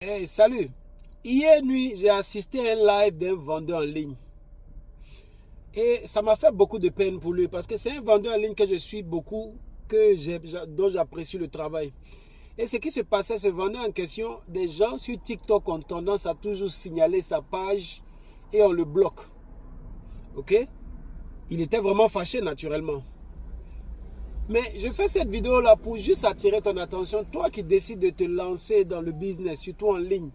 Hey, salut! Hier nuit, j'ai assisté à un live d'un vendeur en ligne. Et ça m'a fait beaucoup de peine pour lui parce que c'est un vendeur en ligne que je suis beaucoup, dont j'apprécie le travail. Et ce qui se passait, ce vendeur en question, des gens sur TikTok ont tendance à toujours signaler sa page et on le bloque. Ok? Il était vraiment fâché naturellement. Mais je fais cette vidéo là pour juste attirer ton attention. Toi qui décides de te lancer dans le business, surtout en ligne,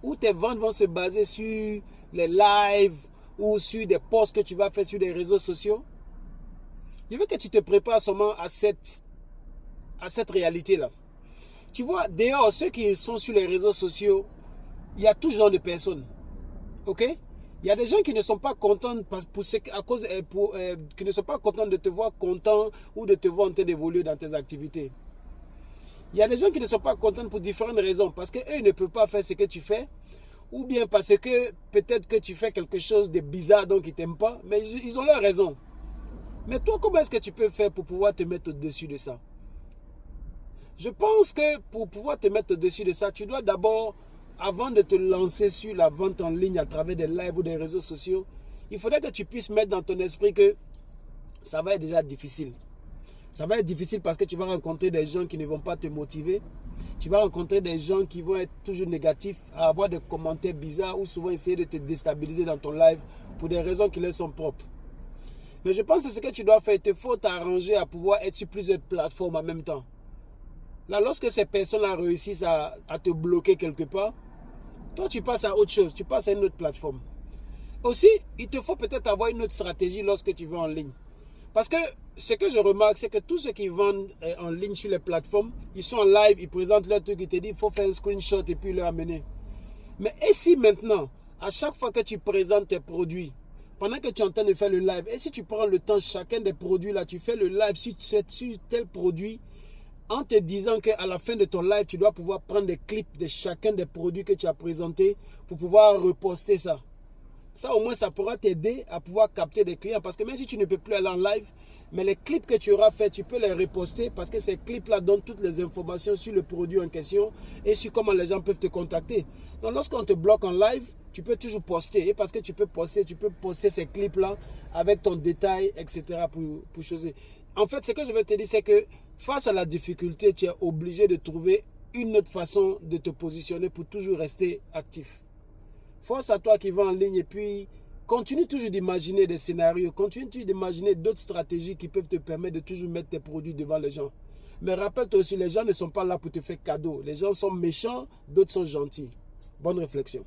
où tes ventes vont se baser sur les lives ou sur des posts que tu vas faire sur les réseaux sociaux. Je veux que tu te prépares seulement à cette réalité-là. Tu vois, dehors, ceux qui sont sur les réseaux sociaux, il y a tout genre de personnes. Ok? Il y a des gens qui ne sont pas contents qui ne sont pas contents de te voir content ou de te voir en train d'évoluer dans tes activités. Il y a des gens qui ne sont pas contents pour différentes raisons. Parce qu'eux ne peuvent pas faire ce que tu fais. Ou bien parce que peut-être que tu fais quelque chose de bizarre donc ils ne t'aiment pas. Mais ils ont leur raison. Mais toi, comment est-ce que tu peux faire pour pouvoir te mettre au-dessus de ça? Je pense que pour pouvoir te mettre au-dessus de ça, tu dois d'abord, avant de te lancer sur la vente en ligne à travers des lives ou des réseaux sociaux, il faudrait que tu puisses mettre dans ton esprit que ça va être déjà difficile. Ça va être difficile parce que tu vas rencontrer des gens qui ne vont pas te motiver. Tu vas rencontrer des gens qui vont être toujours négatifs, à avoir des commentaires bizarres ou souvent essayer de te déstabiliser dans ton live pour des raisons qui leur sont propres. Mais je pense que ce que tu dois faire, il te faut t'arranger à pouvoir être sur plusieurs plateformes en même temps. Là, lorsque ces personnes-là réussissent à te bloquer quelque part, toi, tu passes à autre chose, tu passes à une autre plateforme. Aussi, il te faut peut-être avoir une autre stratégie lorsque tu vas en ligne. Parce que ce que je remarque, c'est que tous ceux qui vendent en ligne sur les plateformes, ils sont en live, ils présentent leur truc, ils te disent il faut faire un screenshot et puis le amener. Mais et si maintenant, à chaque fois que tu présentes tes produits, pendant que tu es en train de faire le live, et si tu prends le temps, chacun des produits là, tu fais le live sur tel produit, en te disant qu'à la fin de ton live, tu dois pouvoir prendre des clips de chacun des produits que tu as présentés pour pouvoir reposter ça. Ça, au moins, ça pourra t'aider à pouvoir capter des clients. Parce que même si tu ne peux plus aller en live, mais les clips que tu auras fait, tu peux les reposter parce que ces clips-là donnent toutes les informations sur le produit en question et sur comment les gens peuvent te contacter. Donc, lorsqu'on te bloque en live, tu peux toujours poster. Et parce que tu peux poster ces clips-là avec ton détail, etc. pour choisir. En fait, ce que je veux te dire, c'est que face à la difficulté, tu es obligé de trouver une autre façon de te positionner pour toujours rester actif. Force à toi qui vas en ligne et puis continue toujours d'imaginer des scénarios, continue toujours d'imaginer d'autres stratégies qui peuvent te permettre de toujours mettre tes produits devant les gens. Mais rappelle-toi aussi, les gens ne sont pas là pour te faire cadeau. Les gens sont méchants, d'autres sont gentils. Bonne réflexion.